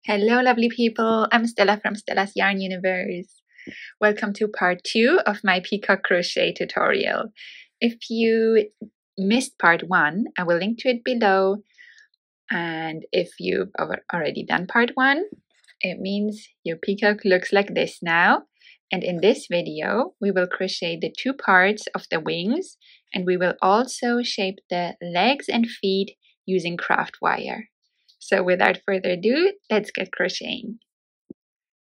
Hello, lovely people. I'm Stella from Stella's Yarn Universe. Welcome to part 2 of my Peacock Crochet tutorial. If you missed part 1, I will link to it below. And if you've already done part 1, it means your peacock looks like this now. And in this video, we will crochet the 2 parts of the wings, and we will also shape the legs and feet using craft wire. So without further ado, let's get crocheting.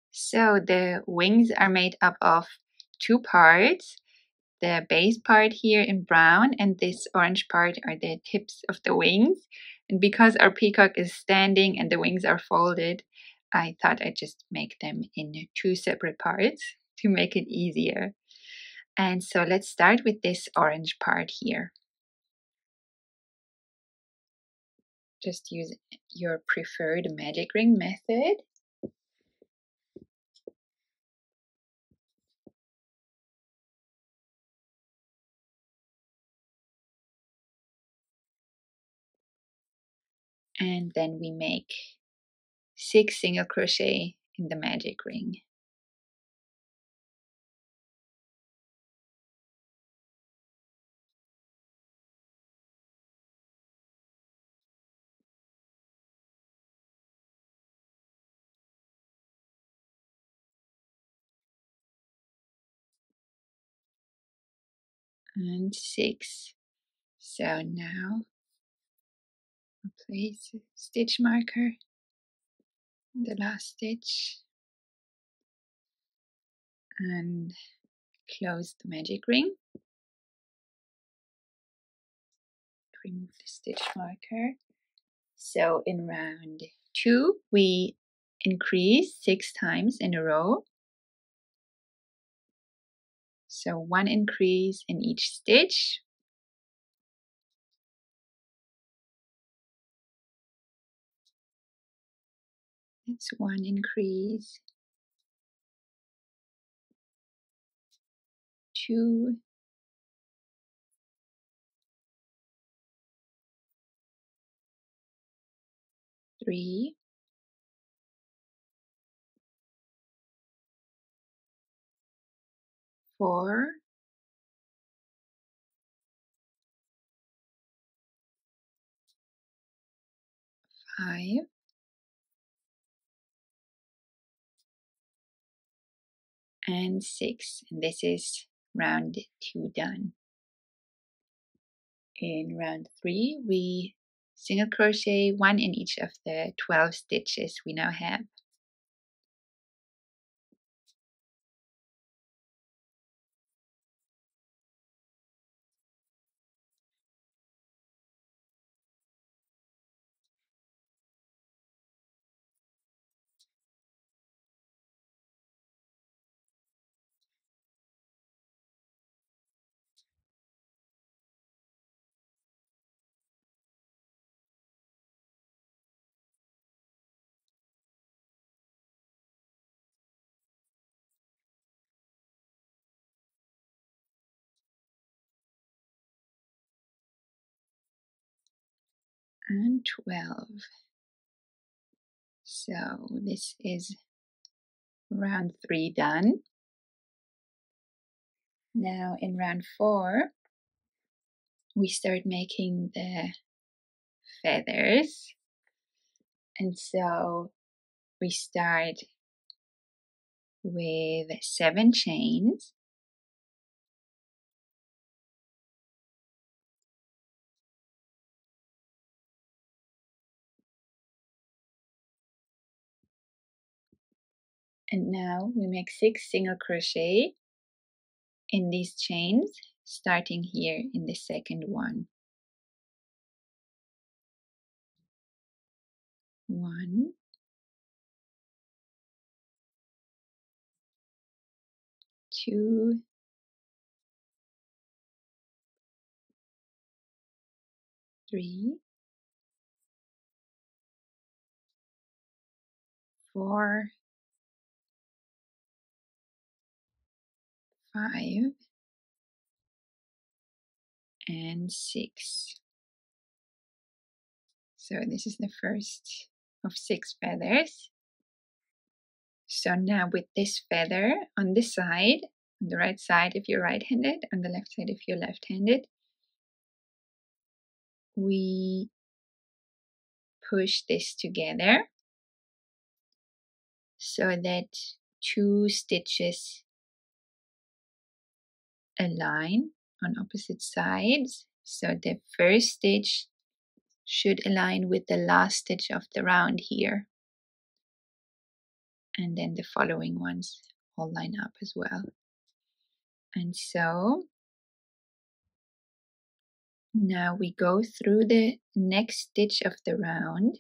So the wings are made up of 2 parts. The base part here in brown and this orange part are the tips of the wings. And because our peacock is standing and the wings are folded, I thought I'd just make them in 2 separate parts to make it easier. And so let's start with this orange part here. Just use your preferred magic ring method. And then we make 6 single crochet in the magic ring. And 6. So now place a stitch marker in the last stitch and close the magic ring. Remove the stitch marker. So in round 2 we increase 6 times in a row. So 1 increase in each stitch. It's 1 increase, 2, 3, 4, 5, and 6. And this is round 2 done. In round 3 we single crochet 1 in each of the 12 stitches we now have. And 12. So this is round 3 done. Now in round 4 we start making the feathers, and so we start with 7 chains. And now we make 6 single crochet in these chains, starting here in the second one. 1, 2, 3, 4, 5, and 6. So this is the first of 6 feathers. So now with this feather on the side, on the right side if you're right-handed, on the left side if you're left-handed, we push this together so that two stitches align on opposite sides. So the first stitch should align with the last stitch of the round here. And then the following ones all line up as well. And so now we go through the next stitch of the round,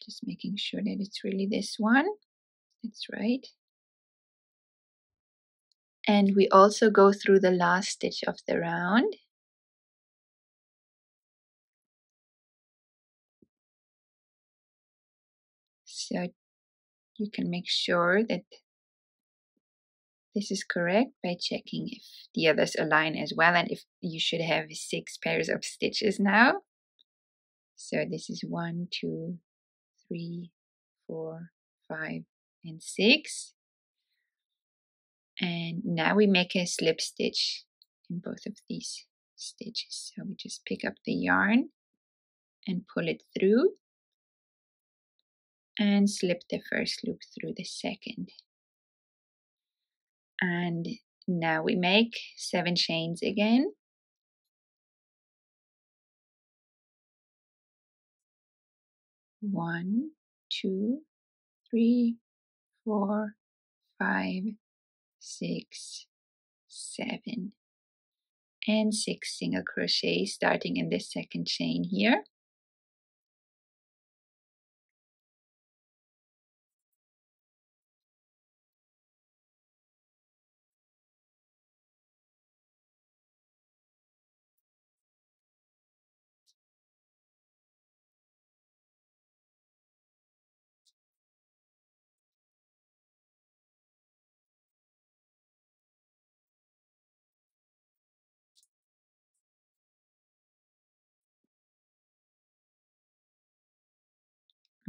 just making sure that it's really this one. That's right. And we also go through the last stitch of the round. So you can make sure that this is correct by checking if the others align as well, and if you should have 6 pairs of stitches now. So this is 1, 2, 3, 4, 5, and 6. And now we make a slip stitch in both of these stitches. So we just pick up the yarn and pull it through and slip the first loop through the second. And now we make 7 chains again. 1, 2, 3, 4, 5, 6, 7, and 6 single crochet starting in the second chain here.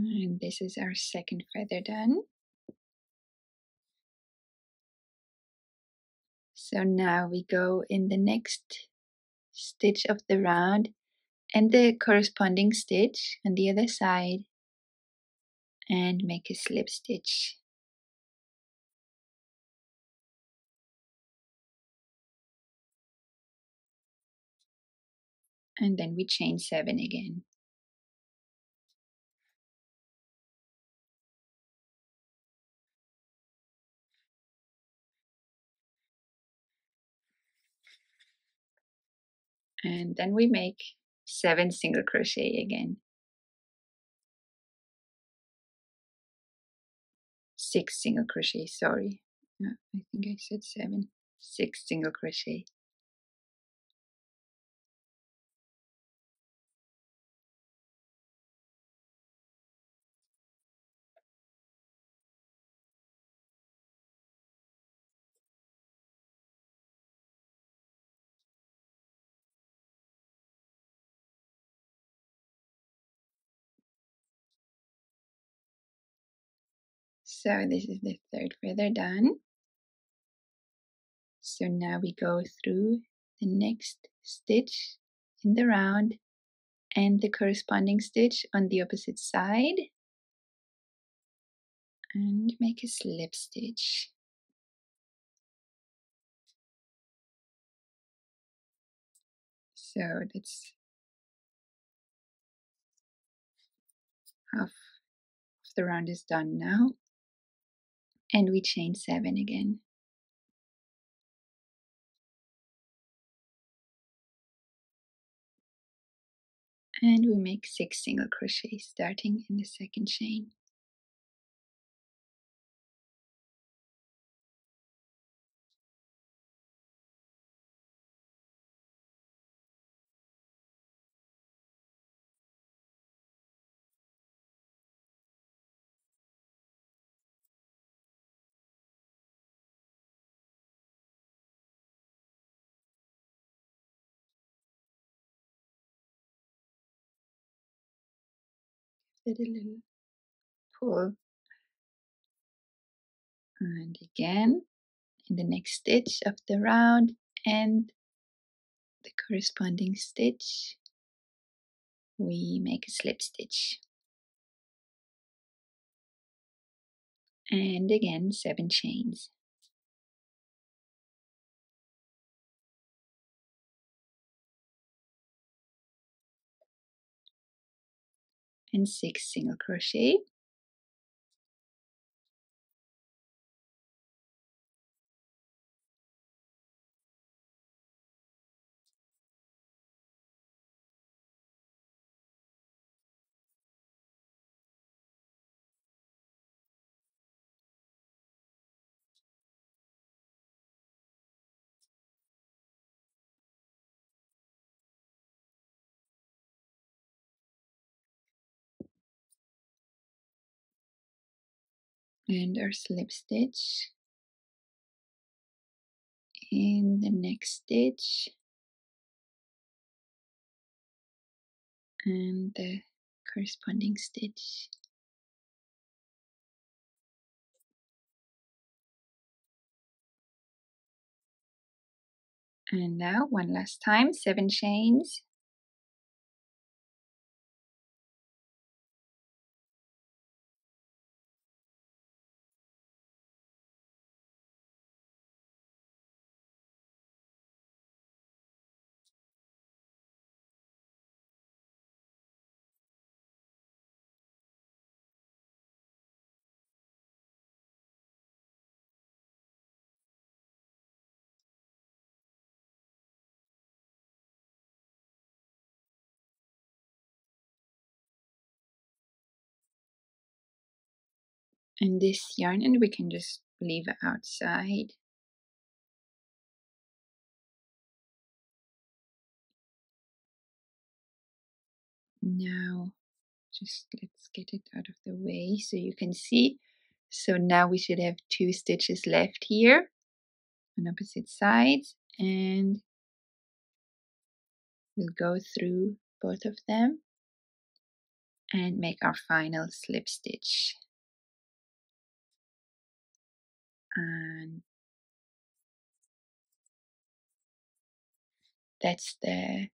And this is our second feather done. So now we go in the next stitch of the round and the corresponding stitch on the other side and make a slip stitch. And then we chain 7 again. And then we make 7 single crochet again. 6 single crochet, sorry. No, I think I said 7. 6 single crochet. So this is the third feather done. So now we go through the next stitch in the round and the corresponding stitch on the opposite side and make a slip stitch. So that's half of the round is done now, and we chain 7 again. And we make 6 single crochets starting in the second chain. Give it a little pull And again, in the next stitch of the round and the corresponding stitch, we make a slip stitch. And again, 7 chains. And 6 single crochet. And our slip stitch in the next stitch and the corresponding stitch. And now one last time, 7 chains. And this yarn, and we can just leave it outside. Now, just let's get it out of the way so you can see. So now we should have 2 stitches left here on opposite sides, and we'll go through both of them and make our final slip stitch. And that's the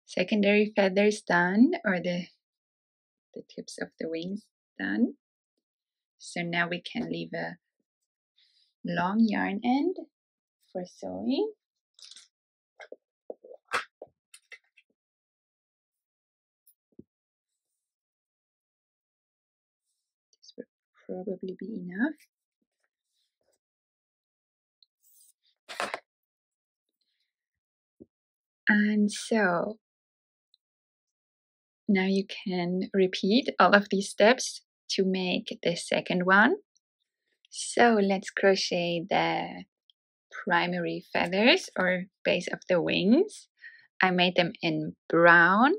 secondary feathers done, or the tips of the wings done. So now we can leave a long yarn end for sewing. This will probably be enough. And so now you can repeat all of these steps to make the second one. So let's crochet the primary feathers or base of the wings. I made them in brown.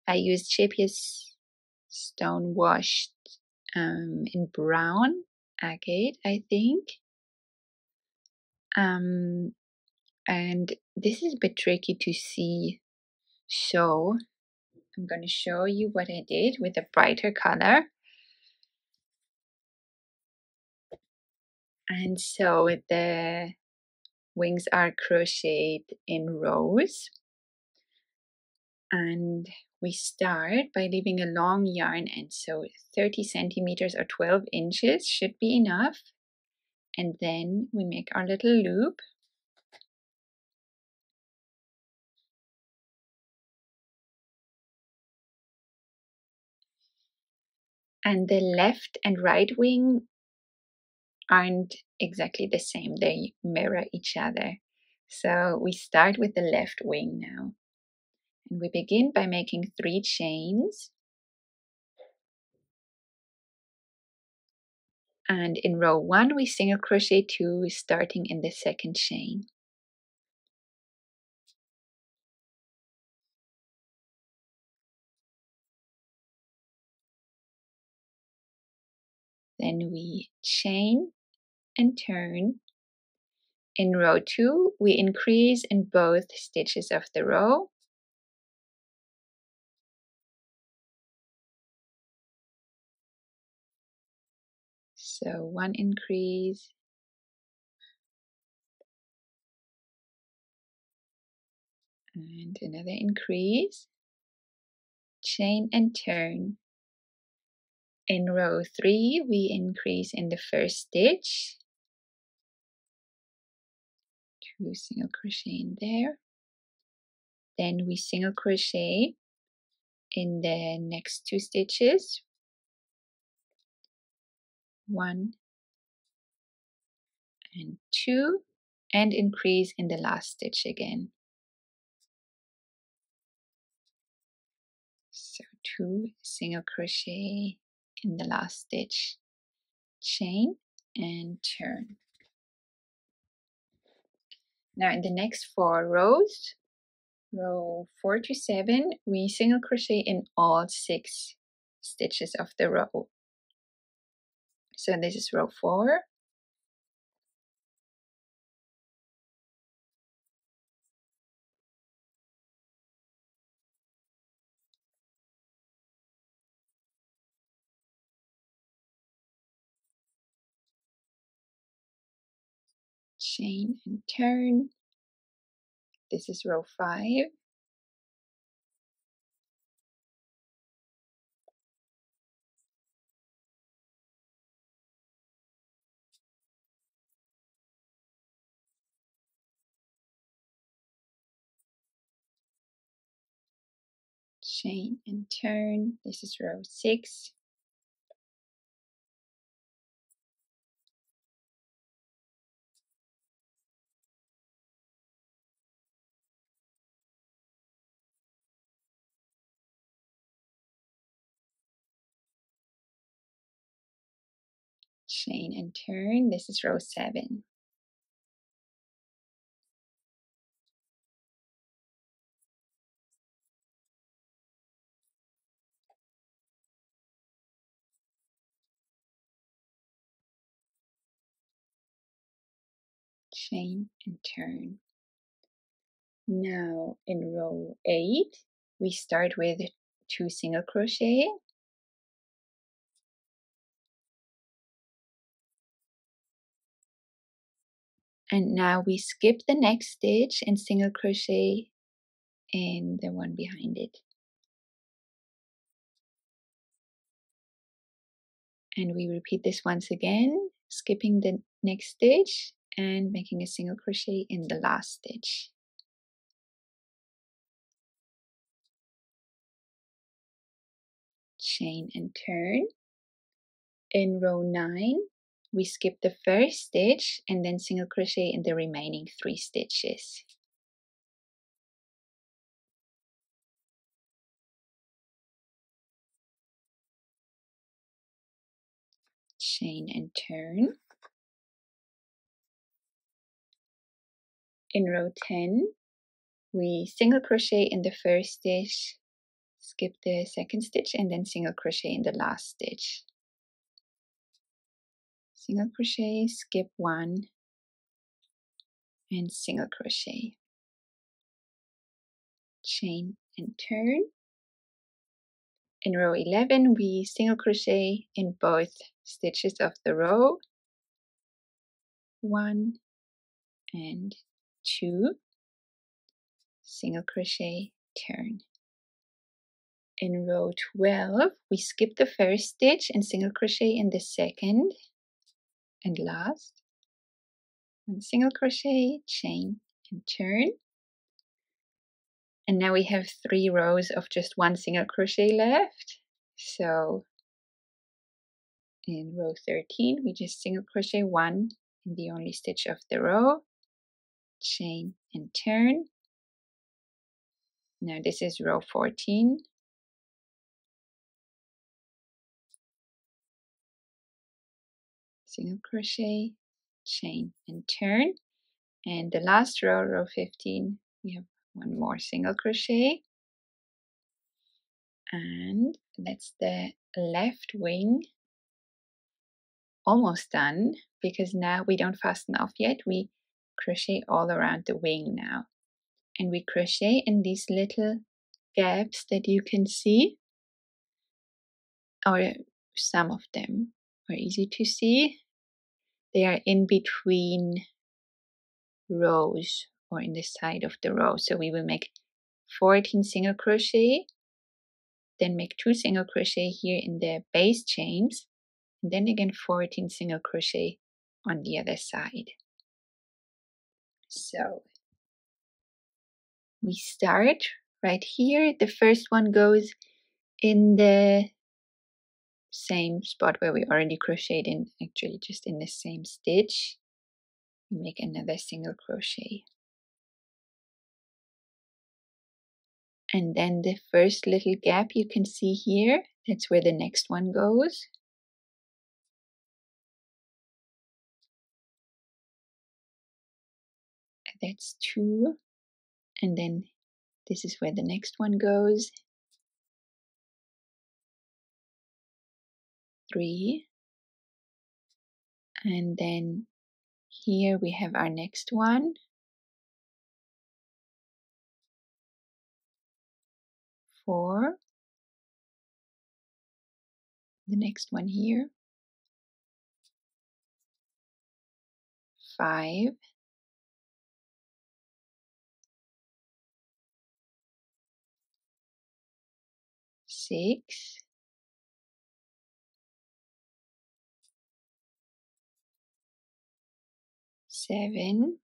I used Shapier's stone washed in brown agate, I think. And this is a bit tricky to see, so I'm going to show you what I did with a brighter color. And so the wings are crocheted in rows, and we start by leaving a long yarn end, so 30 centimeters or 12 inches should be enough. And then we make our little loop. And the left and right wing aren't exactly the same, they mirror each other. So we start with the left wing now. And we begin by making 3 chains. And in row 1 we single crochet 2, starting in the second chain. Then we chain and turn. In row 2 we increase in both stitches of the row. So one increase, and another increase, chain and turn. In row 3 we increase in the first stitch, 2 single crochet in there, then we single crochet in the next 2 stitches, 1 and 2, and increase in the last stitch again. So 2 single crochet in the last stitch, chain and turn. Now in the next 4 rows, row 4 to 7, we single crochet in all 6 stitches of the row. So this is row 4, chain and turn. This is row 5, chain and turn. This is row 6, chain and turn. This is row 7. Chain and turn. Now in row 8 we start with 2 single crochet, and now we skip the next stitch and single crochet in the one behind it, and we repeat this once again, skipping the next stitch and making a single crochet in the last stitch. Chain and turn. In row 9 we skip the first stitch and then single crochet in the remaining 3 stitches. Chain and turn. In row 10 we single crochet in the first stitch, skip the second stitch and then single crochet in the last stitch. Single crochet, skip 1 and single crochet. Chain and turn. In row 11 we single crochet in both stitches of the row, 1 and 2, single crochet, turn. In row 12 we skip the first stitch and single crochet in the second and last, 1 single crochet, chain and turn. And now we have 3 rows of just 1 single crochet left. So in row 13 we just single crochet 1 in the only stitch of the row, chain and turn. Now this is row 14. Single crochet, chain and turn. And the last row, row 15, we have 1 more single crochet. And that's the left wing almost done, because now we don't fasten off yet. We crochet all around the wing now. And we crochet in these little gaps that you can see, or some of them, are easy to see. They are in between rows or in the side of the row. So we will make 14 single crochet, then make 2 single crochet here in the base chains, and then again 14 single crochet on the other side. So we start right here. The first one goes in the same spot where we already crocheted in, actually just in the same stitch. We make another single crochet. And then the first little gap you can see here, that's where the next one goes. That's 2. And then this is where the next one goes. 3. And then here we have our next one. 4. The next one here. 5. 6. 7.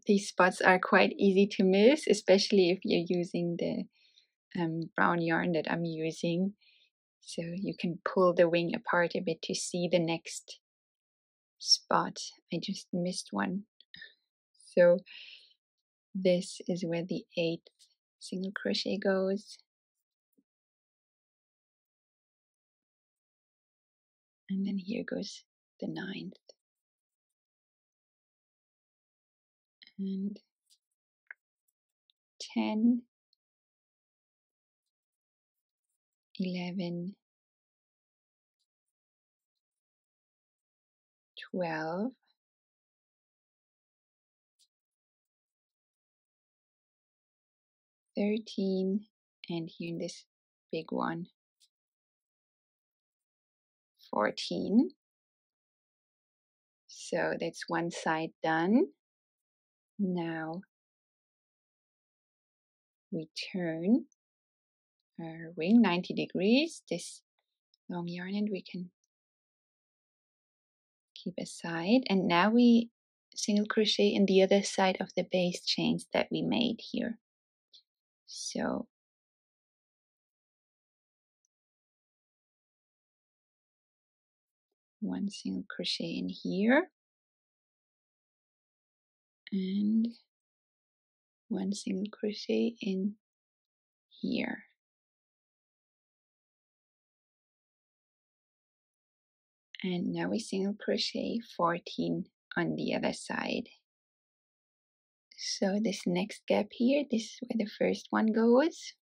These spots are quite easy to miss, especially if you're using the brown yarn that I'm using. So you can pull the wing apart a bit to see the next spot. I just missed one. So this is where the 8th single crochet goes. And then here goes the 9th. And 10, 11, 12, 13, and here in this big one, 14. So that's one side done. Now we turn our wing 90 degrees, this long yarn end we can keep aside, and now we single crochet in the other side of the base chains that we made here. So one single crochet in here and one single crochet in here. And now we single crochet 14 on the other side. So this next gap here, this is where the first one goes.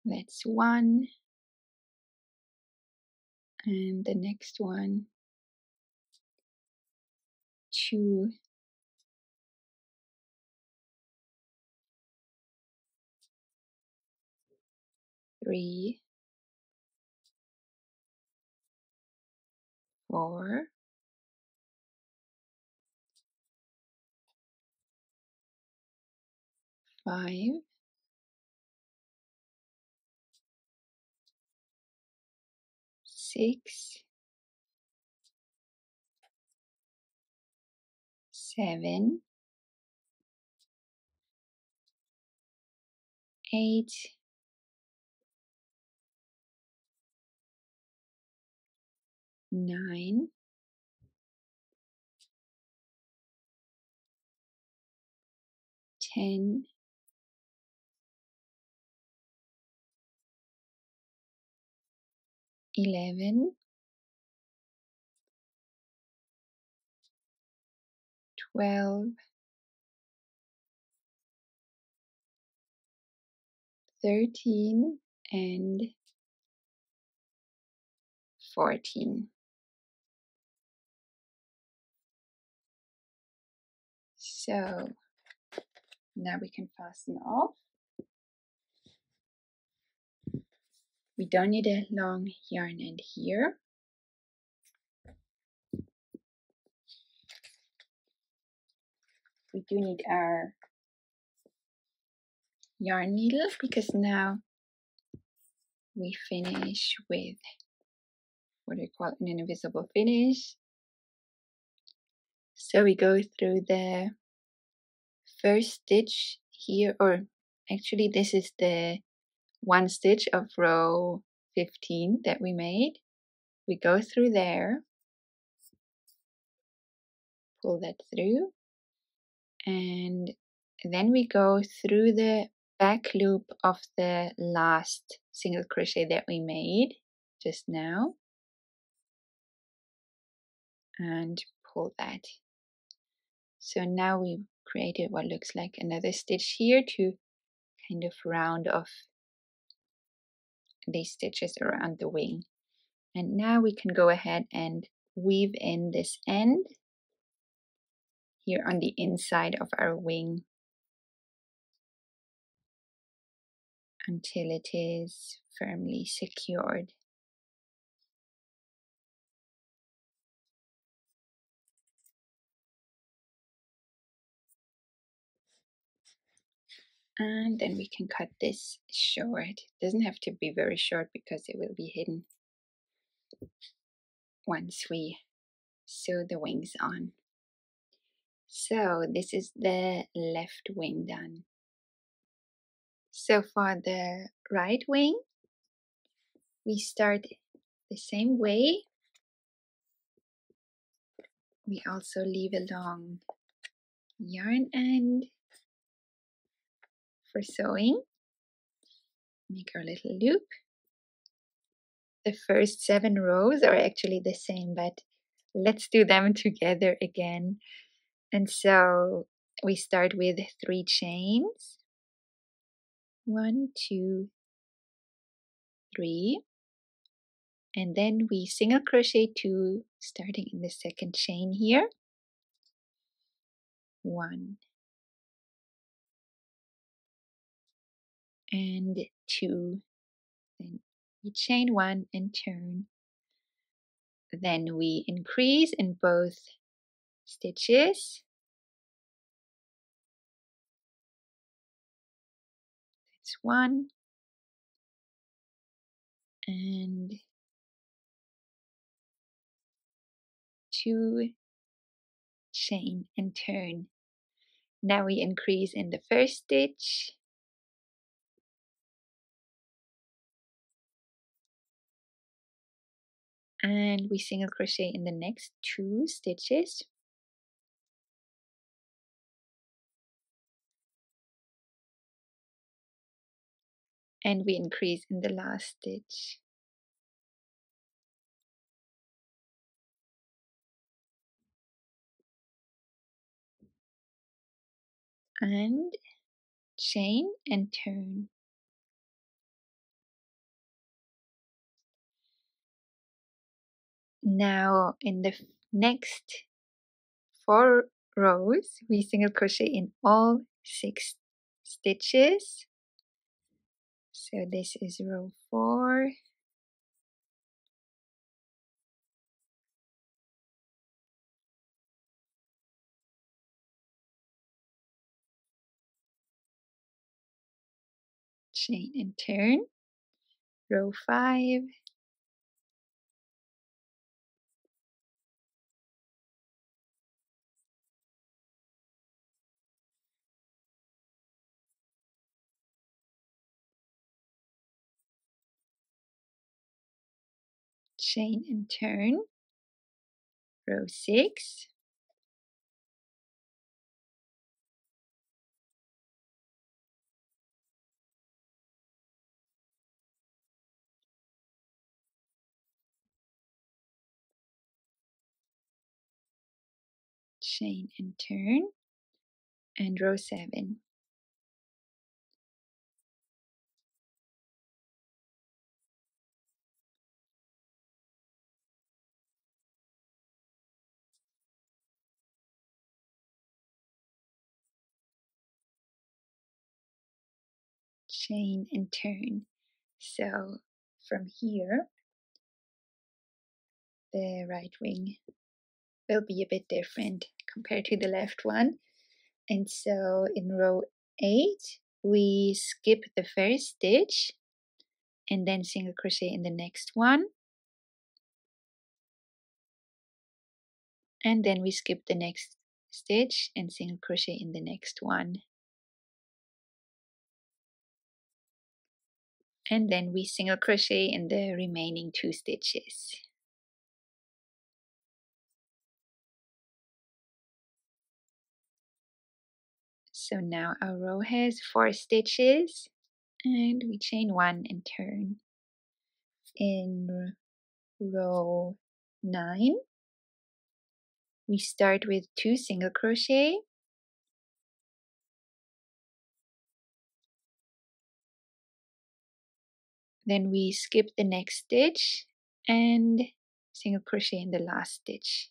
That's 1. And the next one, 2. 3, 4, 5, 6, 7, 8, 9, 10, 11, 12, 13, and 14. So now we can fasten off. We don't need a long yarn end here. We do need our yarn needle because now we finish with what I call an invisible finish. So we go through the first stitch here, or actually this is the one stitch of row 15 that we made. We go through there, pull that through, and then we go through the back loop of the last single crochet that we made just now and pull that. So now we've created what looks like another stitch here to kind of round off these stitches around the wing. And now we can go ahead and weave in this end here on the inside of our wing until it is firmly secured. And then we can cut this short. It doesn't have to be very short because it will be hidden once we sew the wings on. So this is the left wing done. So for the right wing, we start the same way. We also leave a long yarn end for sewing. Make our little loop. The first 7 rows are actually the same, but let's do them together again. And so we start with 3 chains. 1, 2, 3. And then we single crochet 2, starting in the second chain here. 1 and 2. Then we chain 1 and turn. Then we increase in both stitches. That's 1 and 2, chain and turn. Now we increase in the first stitch. And we single crochet in the next 2 stitches. And we increase in the last stitch. And chain and turn. Now in the next 4 rows, we single crochet in all 6 stitches. So this is row 4. Chain and turn. Row 5. Chain and turn. Row 6. Chain and turn. And row 7. Chain and turn. So from here, the right wing will be a bit different compared to the left one. And so in row 8, we skip the first stitch and then single crochet in the next one. And then we skip the next stitch and single crochet in the next one. And then we single crochet in the remaining 2 stitches. So now our row has 4 stitches, and we chain 1 and turn. In row 9, we start with 2 single crochet, then we skip the next stitch and single crochet in the last stitch.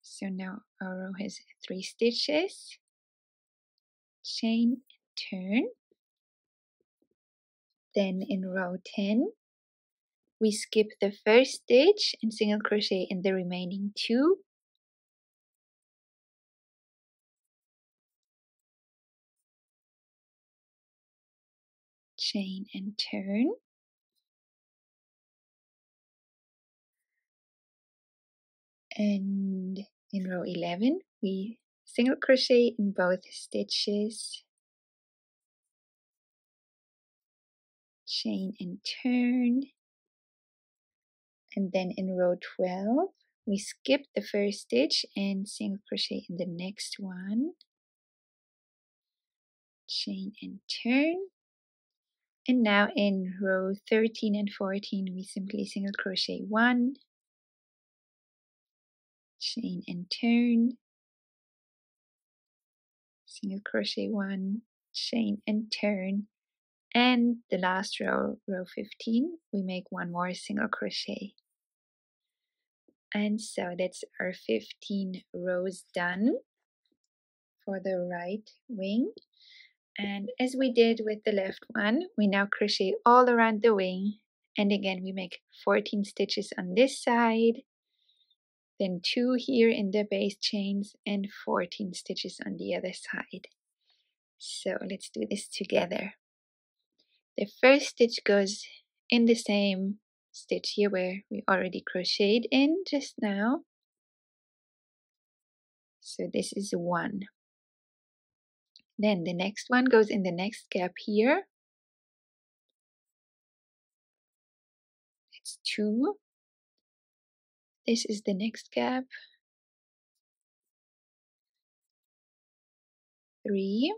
So now our row has 3 stitches, chain and turn. Then in row 10, we skip the first stitch and single crochet in the remaining 2. Chain and turn. And in row 11, we single crochet in both stitches, chain and turn. And then in row 12, we skip the first stitch and single crochet in the next one, chain and turn. And now in row 13 and 14, we simply single crochet 1, chain and turn, single crochet 1, chain and turn. And the last row, row 15, we make 1 more single crochet. And so that's our 15 rows done for the right wing. And as we did with the left one, we now crochet all around the wing. And again, we make 14 stitches on this side, then 2 here in the base chains, and 14 stitches on the other side. So let's do this together. The first stitch goes in the same stitch here where we already crocheted in just now. So this is 1. Then the next one goes in the next gap here. It's 2. This is the next gap. 3.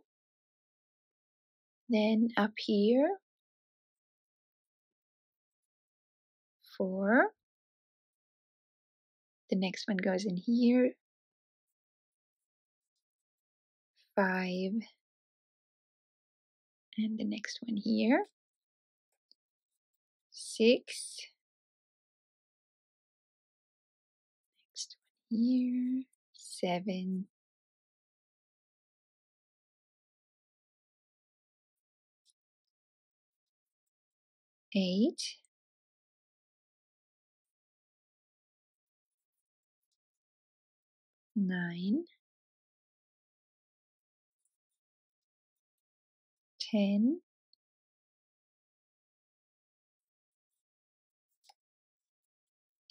Then up here. 4. The next one goes in here. 5. And the next one here. 6. Next one here. 7. 8. 9. 10.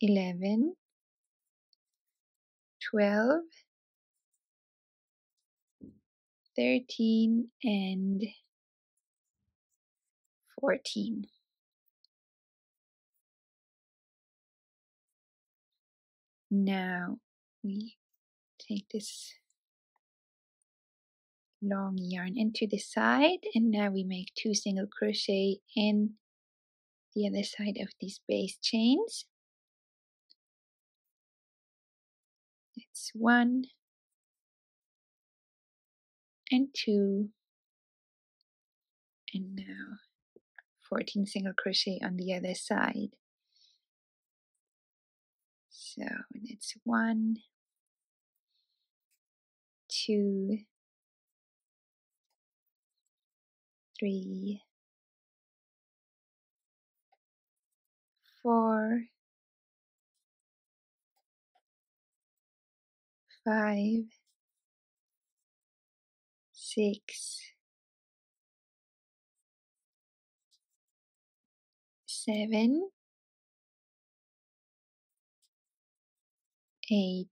11. 12. 13 and 14. Now we take this long yarn into the side, and now we make 2 single crochet in the other side of these base chains. It's 1 and 2, and now 14 single crochet on the other side. So it's 1, 2, 3, 4, 5, 6, 7, 8,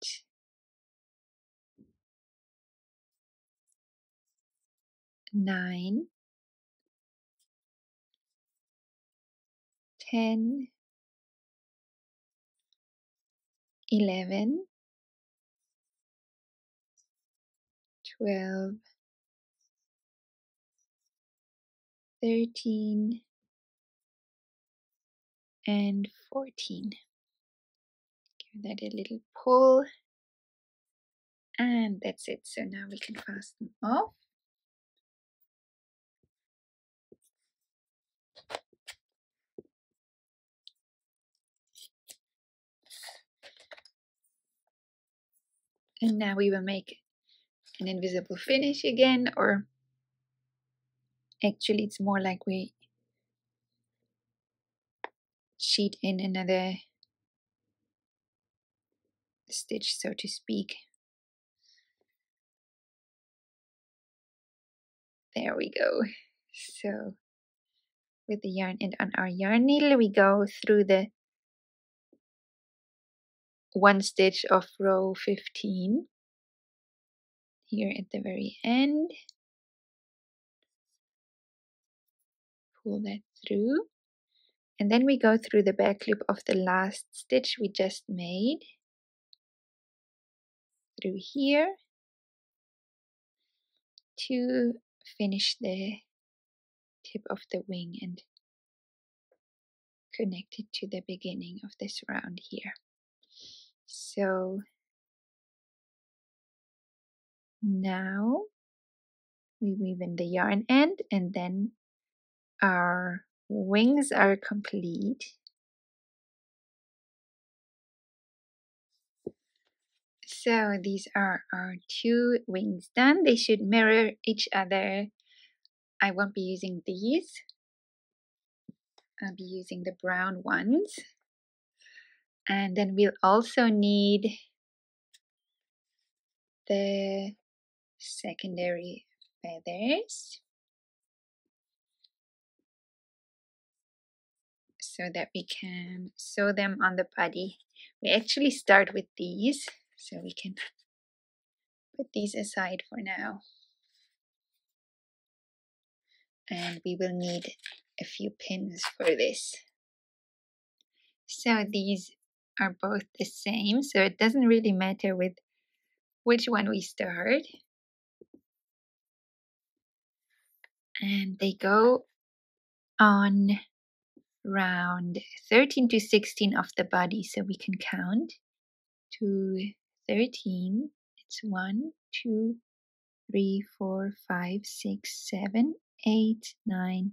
9, 10, 11, 12, 13, and 14. Give that a little pull, and that's it. So now we can fasten off. And now we will make an invisible finish again, or actually it's more like we sheet in another stitch, so to speak. There we go. So with the yarn and on our yarn needle, we go through the one stitch of row 15 here at the very end. Pull that through, and then we go through the back loop of the last stitch we just made through here to finish the tip of the wing and connect it to the beginning of this round here. So now we weave in the yarn end, and then our wings are complete. So these are our 2 wings done. They should mirror each other. I won't be using these. I'll be using the brown ones. And then we'll also need the secondary feathers so that we can sew them on the body. We actually start with these, so we can put these aside for now. And we will need a few pins for this. So these are both the same, so it doesn't really matter with which one we start. And they go on round 13 to 16 of the body, so we can count to 13. It's 1, 2, 3, 4, 5, 6, 7, 8, 9,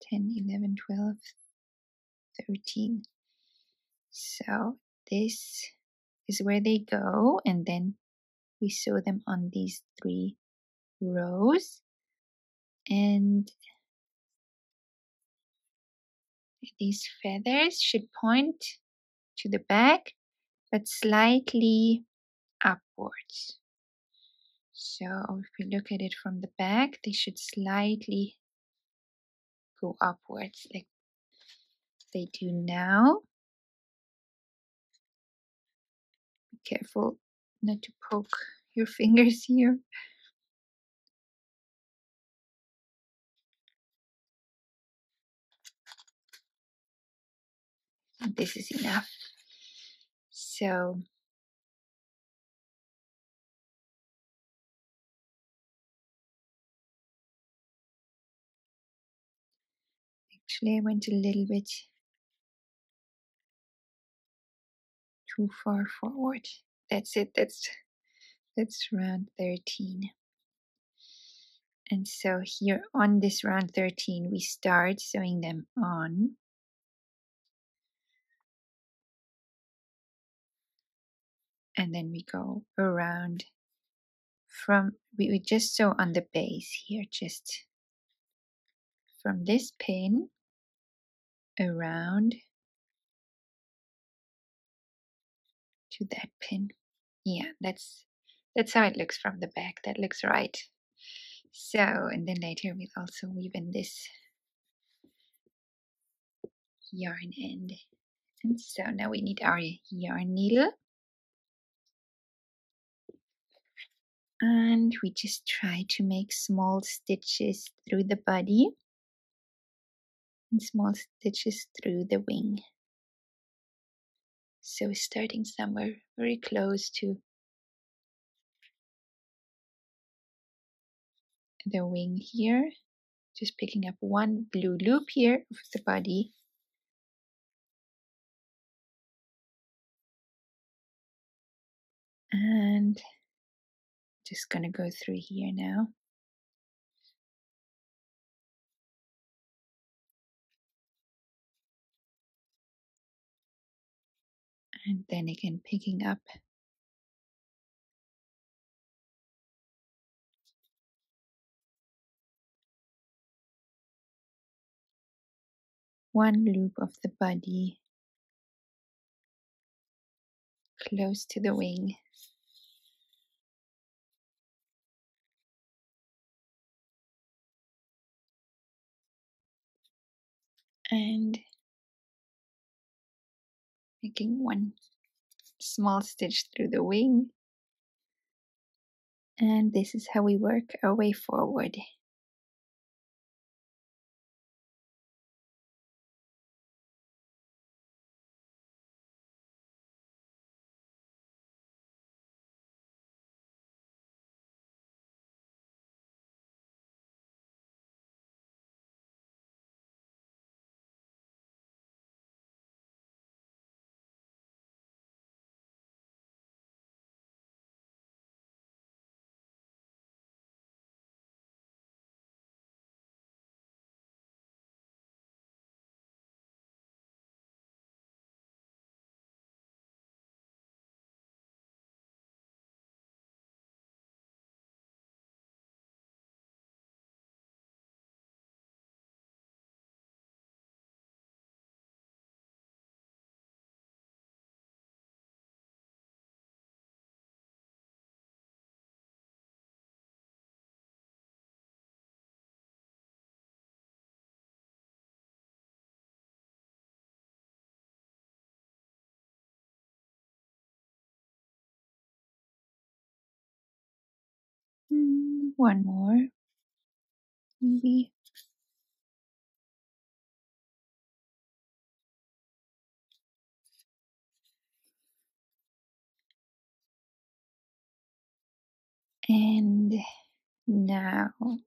10, 11, 12, 13. So this is where they go, and then we sew them on these 3 rows, and these feathers should point to the back but slightly upwards. So if we look at it from the back, they should slightly go upwards like they do now. Be careful not to poke your fingers here. And this is enough. So actually I went a little bit too far forward. That's it. That's round 13. And so here on this round 13, we start sewing them on. And then we go around from, we just sew on the base here, just from this pin around to that pin. Yeah, that's how it looks from the back. That looks right. So, and then later we'll also weave in this yarn end. And so now we need our yarn needle. And we just try to make small stitches through the body and small stitches through the wing. So starting somewhere very close to the wing here, just picking up one blue loop here of the body. And just gonna go through here now. And then again picking up one loop of the body close to the wing. And making one small stitch through the wing. And this is how we work our way forward. One more, maybe. And now you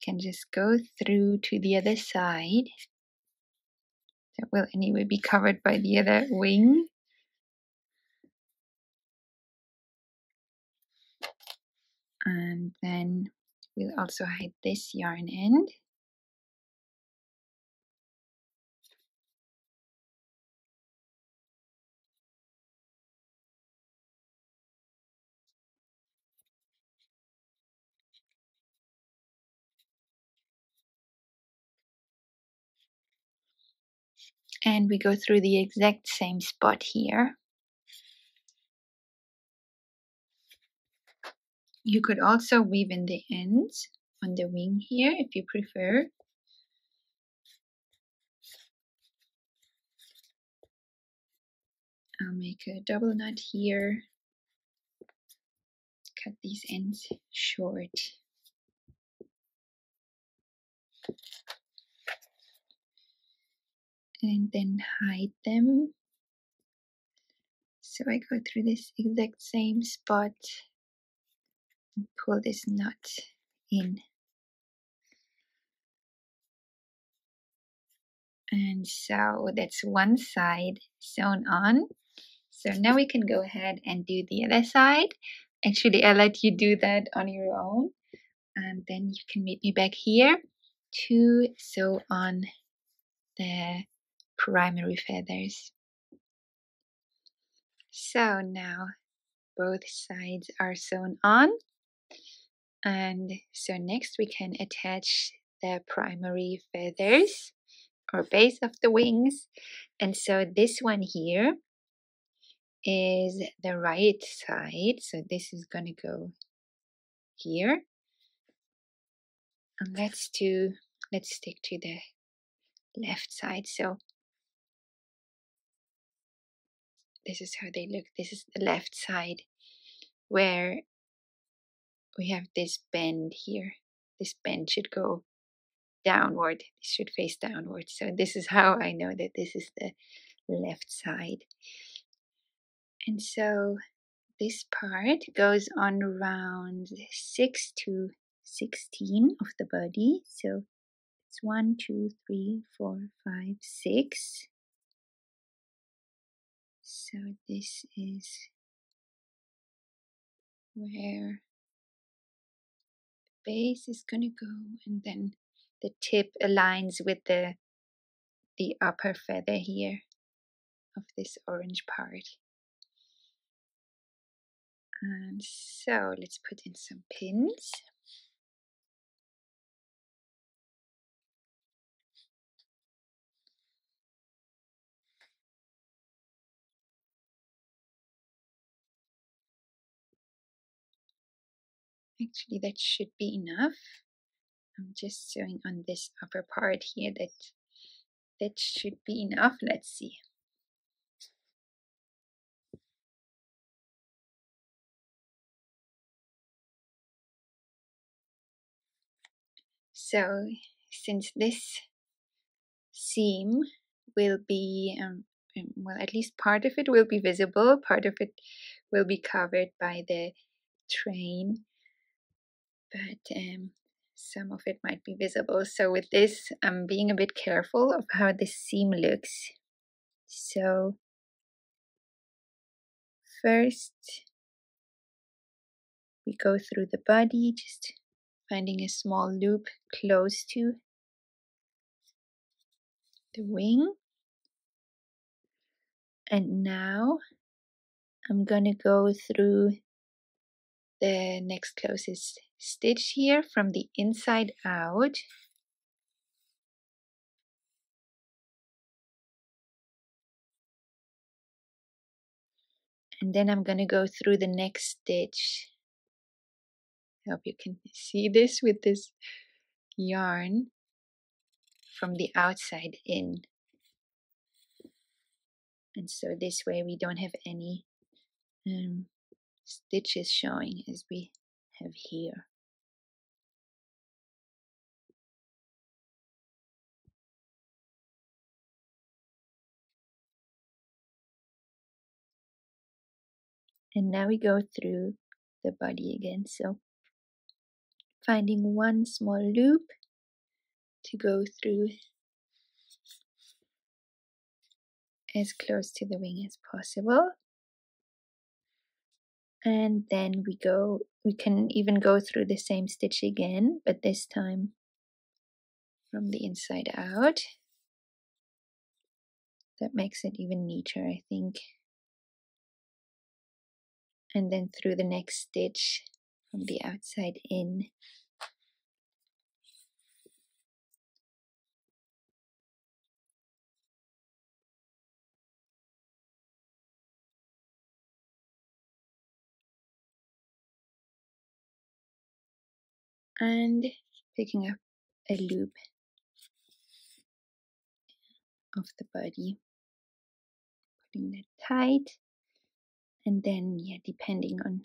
can just go through to the other side. That will anyway be covered by the other wing. And then we'll also hide this yarn end. And we go through the exact same spot here. You could also weave in the ends on the wing here if you prefer. I'll make a double knot here. Cut these ends short. And then hide them. So I go through this exact same spot and pull this knot in. And so that's one side sewn on. So now we can go ahead and do the other side. Actually, I'll let you do that on your own. And then you can meet me back here to sew on the primary feathers. So now both sides are sewn on. And so next we can attach the primary feathers or base of the wings. And so this one here is the right side, so this is going to go here. And let's stick to the left side. So this is how they look. This is the left side where we have this bend here. This bend should go downward. This should face downward. So this is how I know that this is the left side. And so this part goes on around 6 to 16 of the body. So it's 1, 2, 3, 4, 5, 6. So this is where the base is going to go, and then the tip aligns with the upper feather here of this orange part. And so let's put in some pins. Actually, that should be enough. I'm just sewing on this upper part here. That should be enough. Let's see. So since this seam will be, well, at least part of it will be visible, part of it will be covered by the train, but some of it might be visible. So with this, I'm being a bit careful of how this seam looks. So first, we go through the body, just finding a small loop close to the wing. And now I'm gonna go through the next closest stitch here from the inside out. And then I'm gonna go through the next stitch. I hope you can see this with this yarn from the outside in. And so this way we don't have any stitches showing as we have here. And now we go through the body again. So finding one small loop to go through as close to the wing as possible. And then we can even go through the same stitch again, but this time from the inside out. That makes it even neater, I think. And then through the next stitch from the outside in. And picking up a loop of the body, putting that tight, and then depending on,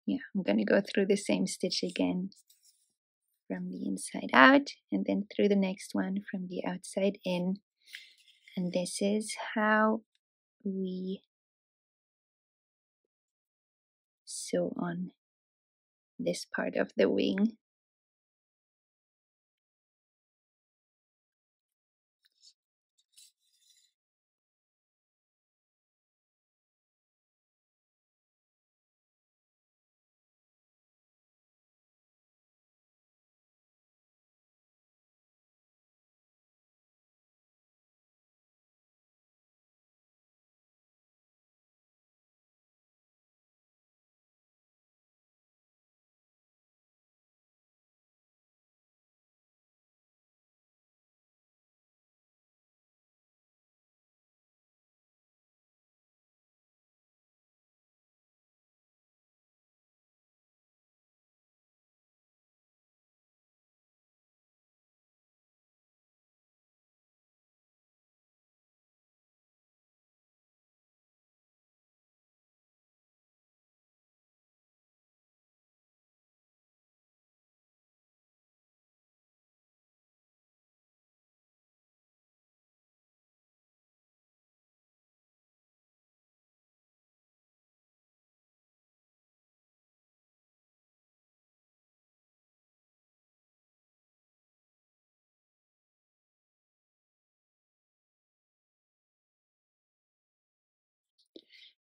I'm gonna go through the same stitch again from the inside out, and then through the next one from the outside in. And this is how we sew on this part of the wing.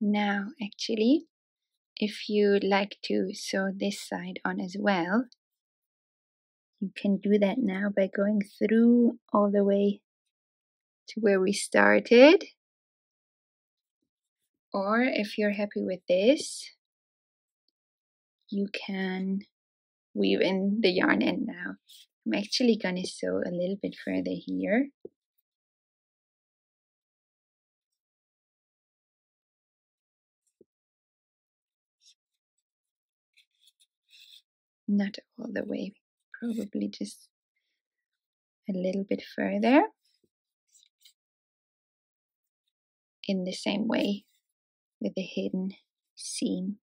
Now, actually, if you'd like to sew this side on as well, you can do that now by going through all the way to where we started. Or if you're happy with this, you can weave in the yarn end now. I'm actually going to sew a little bit further here. Not all the way, probably just a little bit further. In the same way with the hidden seam.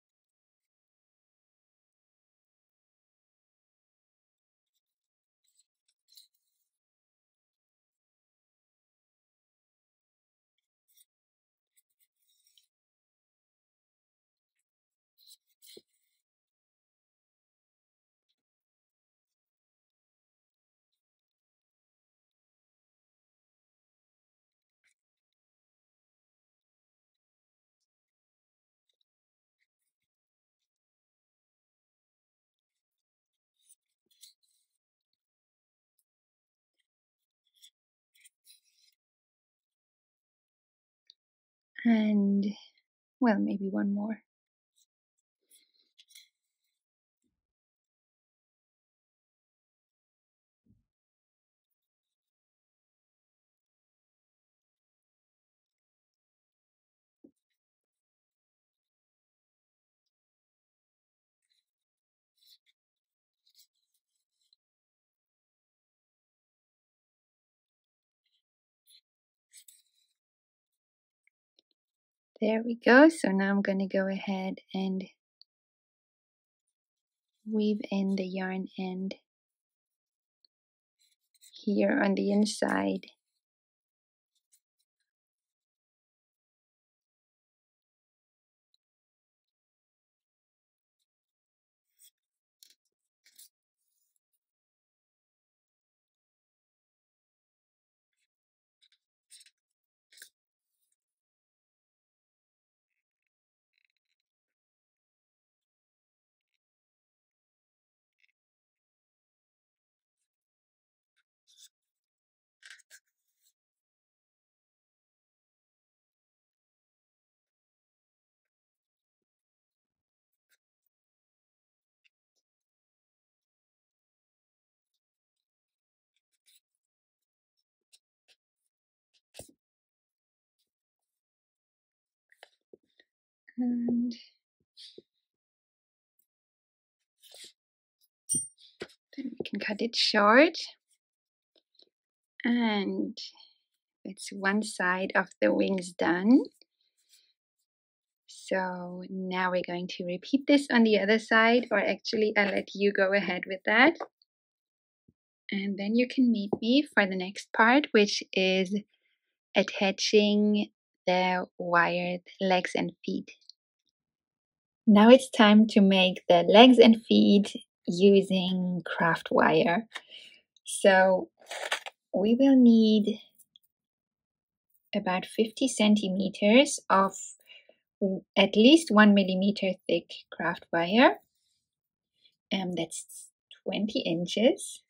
And, well, maybe one more. There we go. So now I'm going to go ahead and weave in the yarn end here on the inside. And then we can cut it short. And it's one side of the wings done. So now we're going to repeat this on the other side, or actually I'll let you go ahead with that. And then you can meet me for the next part, which is attaching the wired legs and feet. Now it's time to make the legs and feet using craft wire. So we will need about 50 centimeters of at least 1 millimeter thick craft wire. That's 20 inches.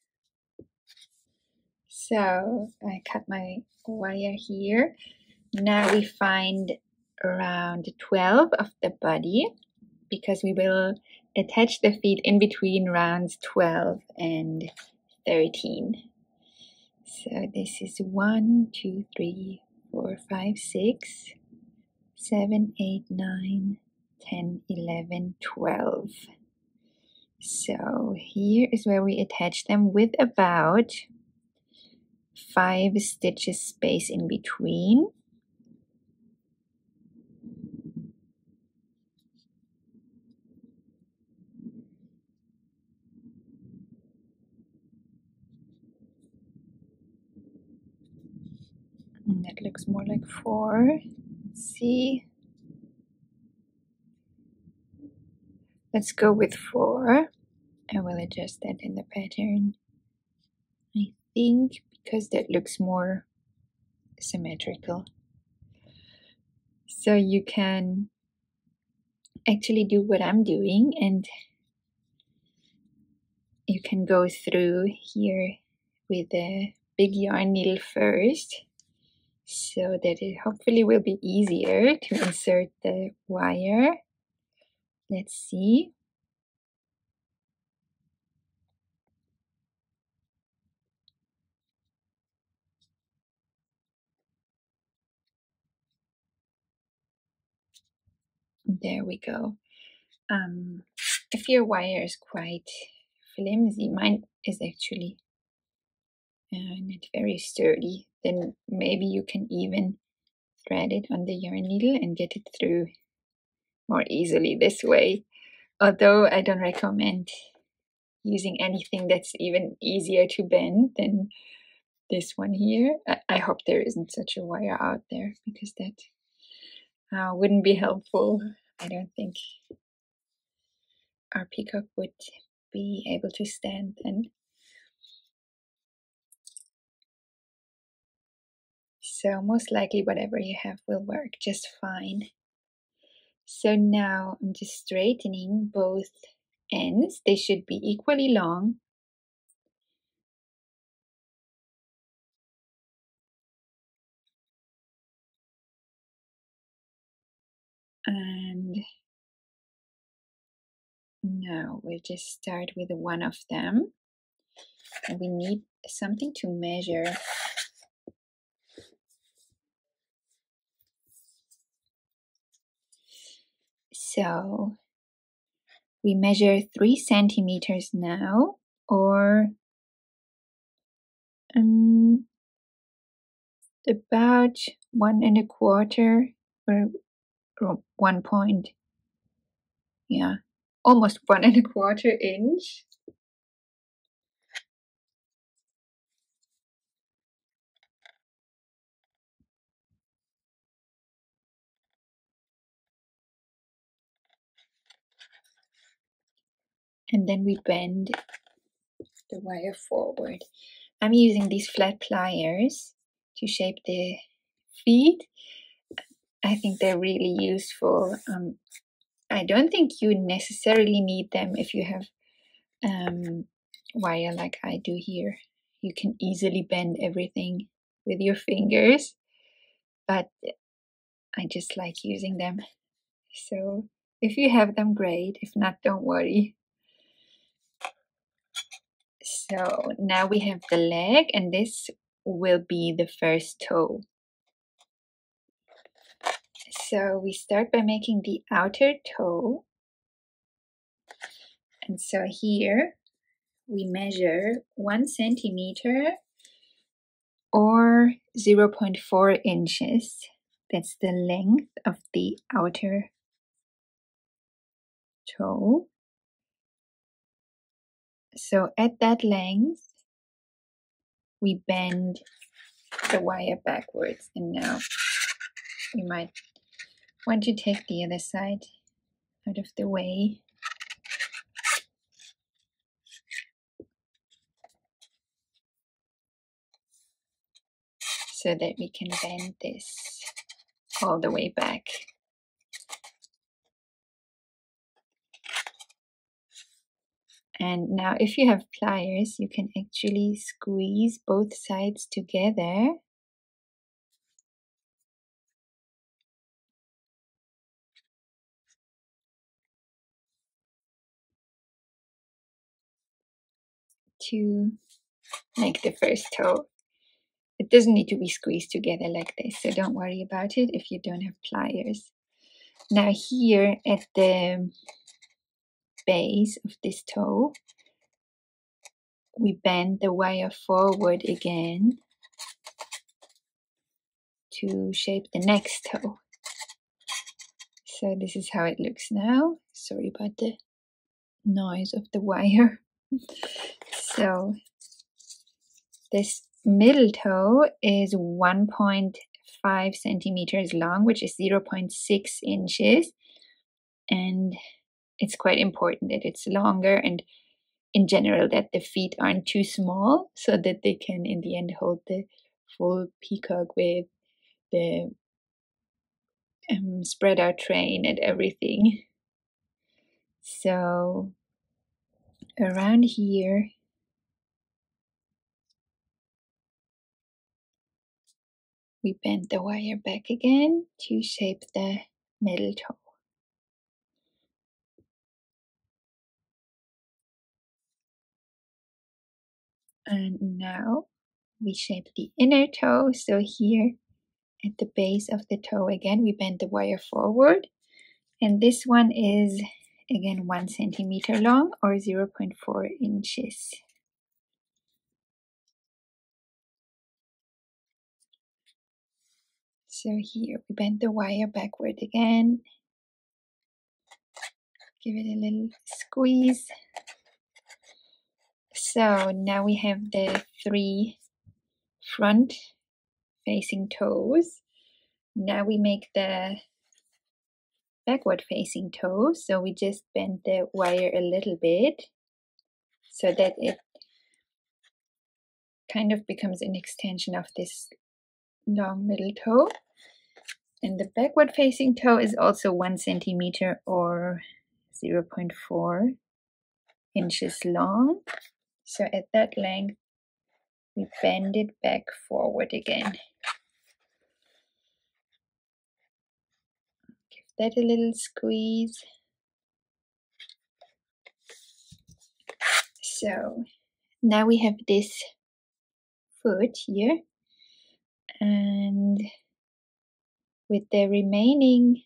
So I cut my wire here. Now we find around 12 of the body, because we will attach the feet in between rounds 12 and 13. So this is 1, 2, 3, 4, 5, 6, 7, 8, 9, 10, 11, 12. So here is where we attach them with about 5 stitches space in between. And that looks more like 4. Let's see. Let's go with 4. I will adjust that in the pattern. I think because that looks more symmetrical. So you can actually do what I'm doing, and you can go through here with the big yarn needle first, so that it hopefully will be easier to insert the wire. Let's see. There we go. If your wire is quite flimsy, mine is actually not very sturdy, then maybe you can even thread it on the yarn needle and get it through more easily this way. Although I don't recommend using anything that's even easier to bend than this one here. I hope there isn't such a wire out there, because that wouldn't be helpful. I don't think our peacock would be able to stand then. So most likely whatever you have will work just fine. So now I'm just straightening both ends. They should be equally long. And now we'll just start with one of them. And we need something to measure. So we measure 3 centimeters now, or about 1.25 or 1 point, yeah, almost 1.25 inch. And then we bend the wire forward. I'm using these flat pliers to shape the feet. I think they're really useful. I don't think you necessarily need them if you have wire like I do here. You can easily bend everything with your fingers, but I just like using them. So if you have them, great. If not, don't worry. So now we have the leg, and this will be the first toe. So we start by making the outer toe. And so here we measure 1 centimeter or 0.4 inches. That's the length of the outer toe. So at that length, we bend the wire backwards. And now we might want to take the other side out of the way. So that we can bend this all the way back. And now if you have pliers, you can actually squeeze both sides together. To make the first toe. It doesn't need to be squeezed together like this, so don't worry about it if you don't have pliers. Now here at the base of this toe, we bend the wire forward again to shape the next toe. So this is how it looks now. Sorry about the noise of the wire. So this middle toe is 1.5 centimeters long, which is 0.6 inches. And it's quite important that it's longer, and in general that the feet aren't too small, so that they can in the end hold the full peacock with the spread our train and everything. So around here we bend the wire back again to shape the middle toe. And now we shape the inner toe. So here at the base of the toe again, we bend the wire forward. And this one is again 1 centimeter long or 0.4 inches. So here we bend the wire backward again. Give it a little squeeze. So now we have the 3 front facing toes. Now we make the backward facing toe. So we just bend the wire a little bit so that it kind of becomes an extension of this long middle toe. And the backward facing toe is also 1 centimeter or 0.4 inches long. So at that length, we bend it back forward again. Give that a little squeeze. So now we have this foot here, and with the remaining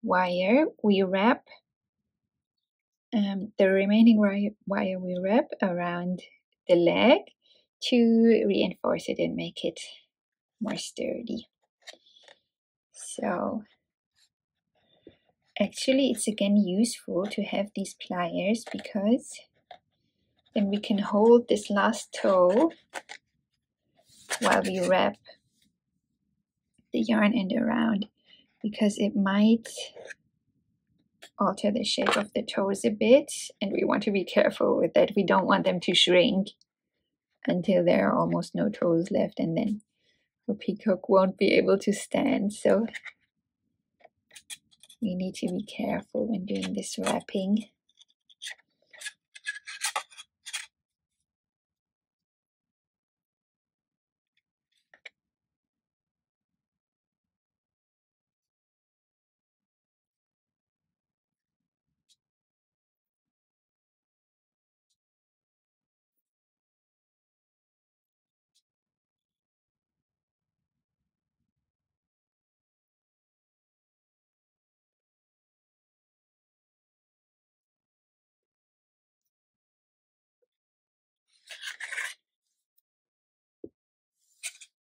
wire we wrap we wrap around the leg to reinforce it and make it more sturdy. So actually it's again useful to have these pliers because then we can hold this last toe while we wrap the yarn end around, because it might alter the shape of the toes a bit, and we want to be careful with that. We don't want them to shrink until there are almost no toes left, and then the peacock won't be able to stand. So we need to be careful when doing this wrapping.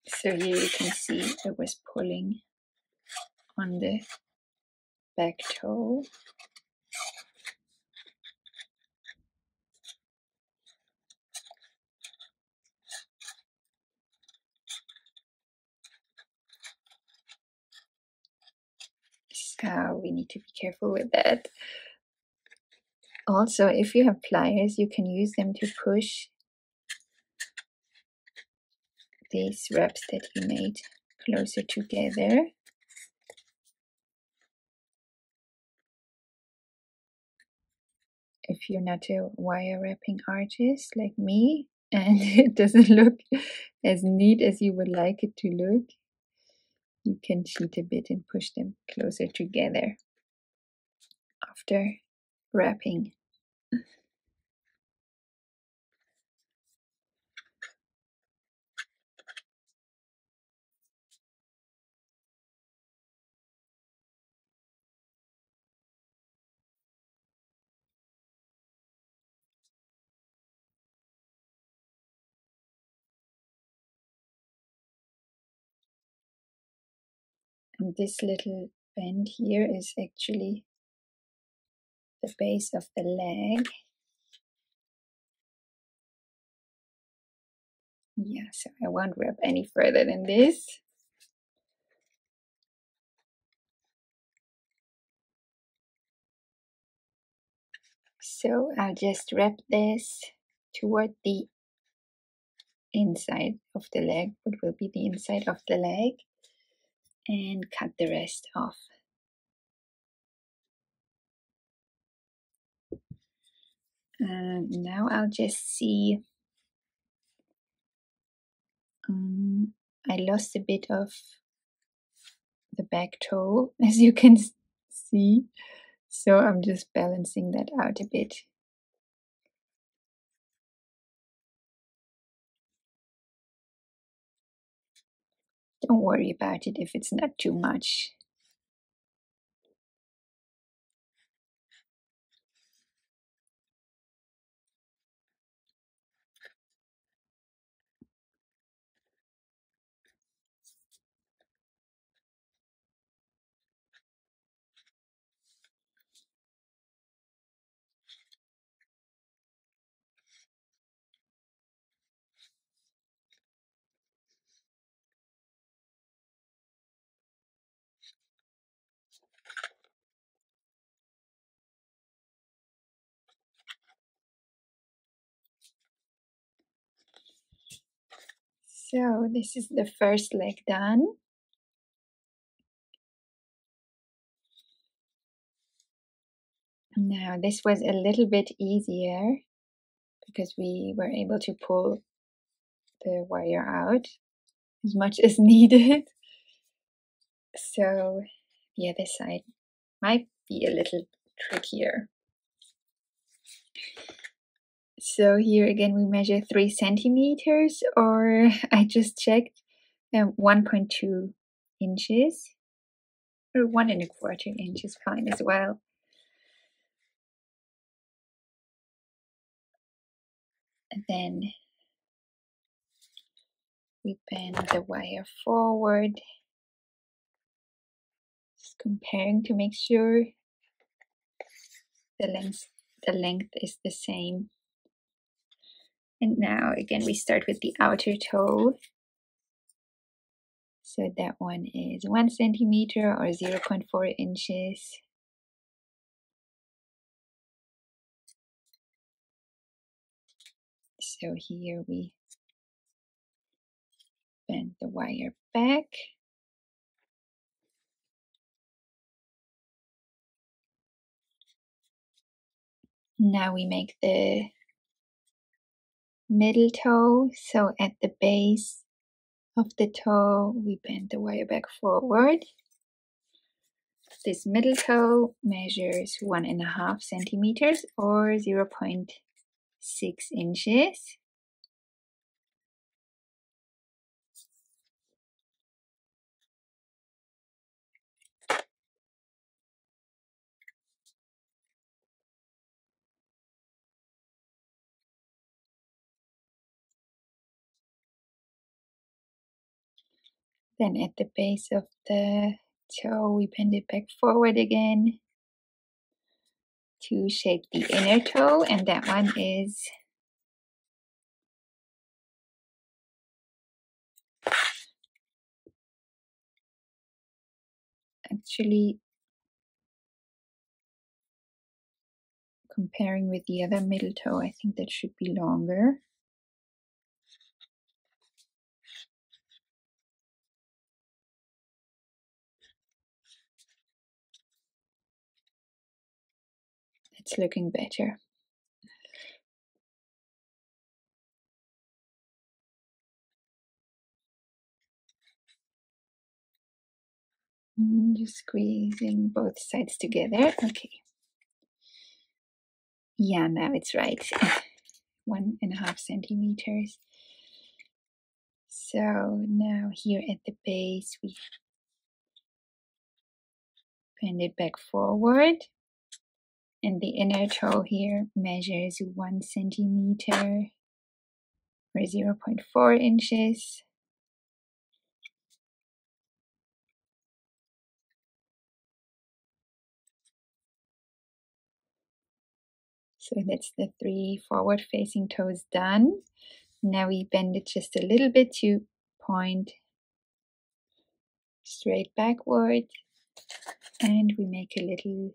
So here you can see it was pulling on the back toe. So we need to be careful with that. Also, if you have pliers, you can use them to push these wraps that you made closer together. If you're not a wire wrapping artist like me and it doesn't look as neat as you would like it to look, you can cheat a bit and push them closer together after wrapping. And this little bend here is actually the base of the leg. Yeah, so I won't wrap any further than this. So I'll just wrap this toward the inside of the leg, what will be the inside of the leg, and cut the rest off. And now I'll just see. I lost a bit of the back toe, as you can see, so I'm just balancing that out a bit. Don't worry about it if it's not too much. So this is the first leg done. Now this was a little bit easier because we were able to pull the wire out as much as needed. So the other side might be a little trickier. So here again we measure 3 centimeters, or I just checked 1.2 inches, or 1.25 inches, fine as well. And then we bend the wire forward, just comparing to make sure the length is the same. And now again we start with the outer toe. So that one is 1 centimeter or 0.4 inches. So here we bend the wire back. Now we make the middle toe. So at the base of the toe, we bend the wire back forward. This middle toe measures 1.5 centimeters or 0.6 inches. Then at the base of the toe, we bend it back forward again to shape the inner toe, and that one is actually, comparing with the other middle toe, I think that should be longer. It's looking better. Just squeezing both sides together. Okay. Yeah, now it's right. 1.5 centimeters. So now here at the base, we bend it back forward. And the inner toe here measures 1 centimeter or 0.4 inches. So that's the 3 forward-facing toes done. Now we bend it just a little bit to point straight backward, and we make a little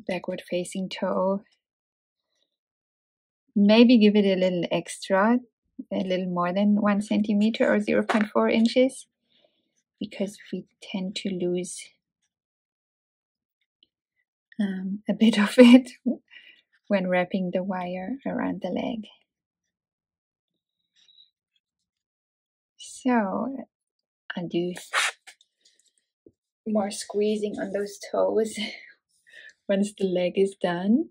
backward-facing toe. Maybe give it a little extra, a little more than 1 centimeter or 0.4 inches, because we tend to lose a bit of it when wrapping the wire around the leg. So I'll do more squeezing on those toes once the leg is done.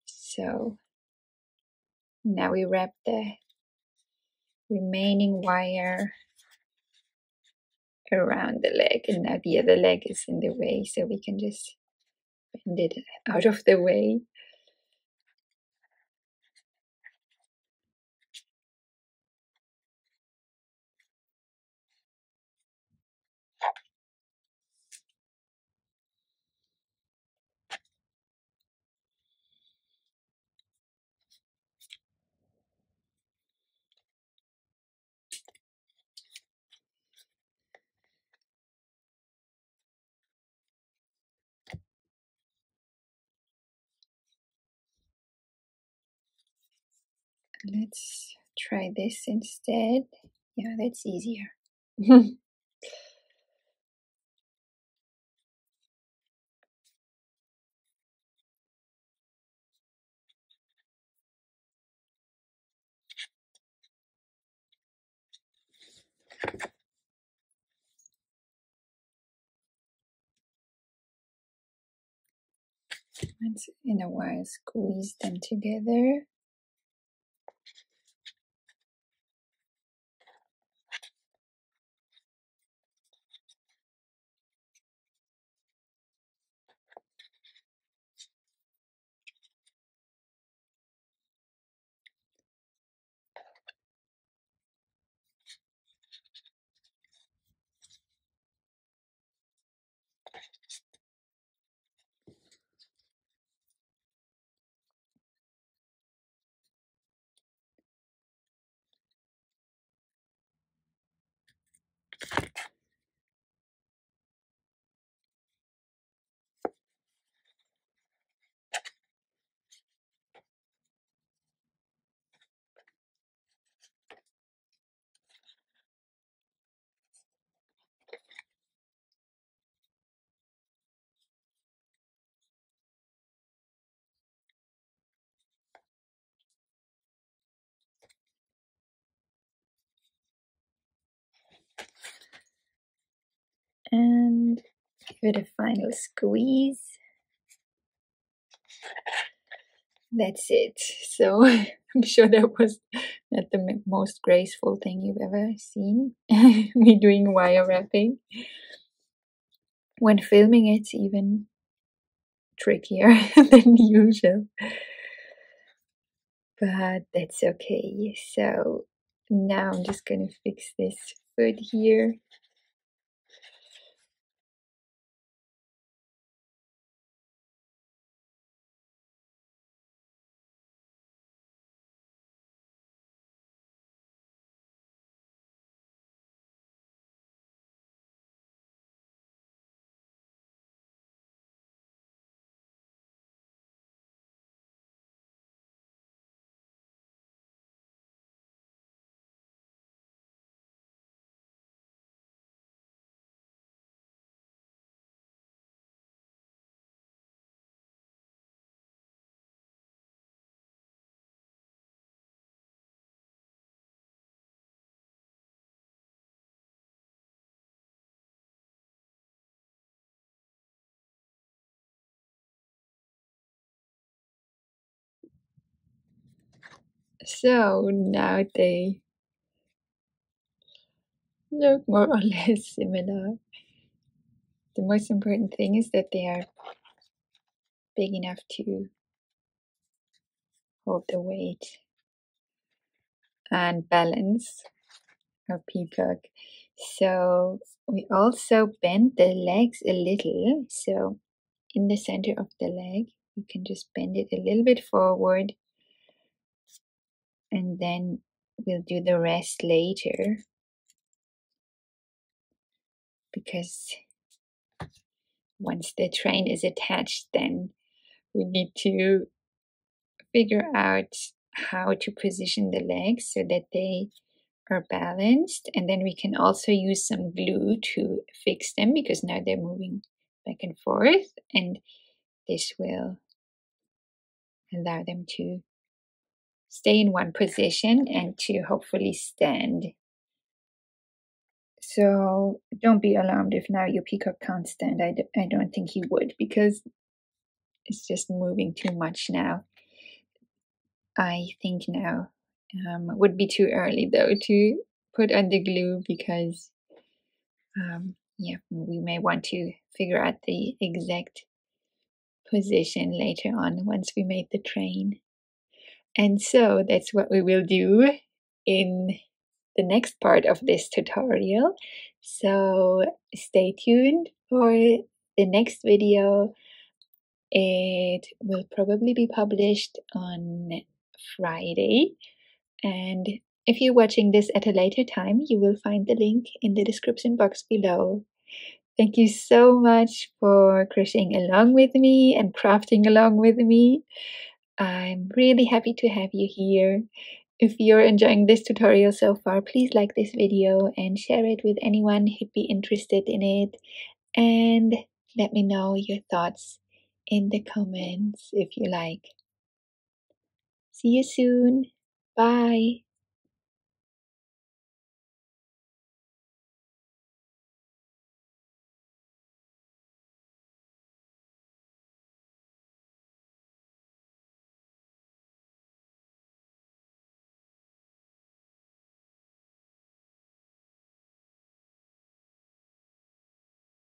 So now we wrap the remaining wire around the leg, and now the other leg is in the way, so we can just bend it out of the way. Let's try this instead. Yeah, that's easier. Once in a while, squeeze them together. And give it a final squeeze. That's it. So I'm sure that was not the most graceful thing you've ever seen, me doing wire wrapping. When filming, it's even trickier than usual, but that's okay. So now I'm just gonna fix this foot here. So now they look more or less similar. The most important thing is that they are big enough to hold the weight and balance our peacock. So we also bend the legs a little. So in the center of the leg, you can just bend it a little bit forward, and then we'll do the rest later, because once the train is attached, then we need to figure out how to position the legs so that they are balanced, and then we can also use some glue to fix them because now they're moving back and forth, and this will allow them to stay in one position and to hopefully stand. So don't be alarmed if now your peacock can't stand. I don't think he would, because it's just moving too much now. I think now would be too early though to put on the glue, because yeah, we may want to figure out the exact position later on once we made the train. And so that's what we will do in the next part of this tutorial. So stay tuned for the next video. It will probably be published on Friday, and if you're watching this at a later time, you will find the link in the description box below. Thank you so much for crocheting along with me and crafting along with me. I'm really happy to have you here. If you're enjoying this tutorial so far, please like this video and share it with anyone who'd be interested in it. And let me know your thoughts in the comments if you like. See you soon. Bye.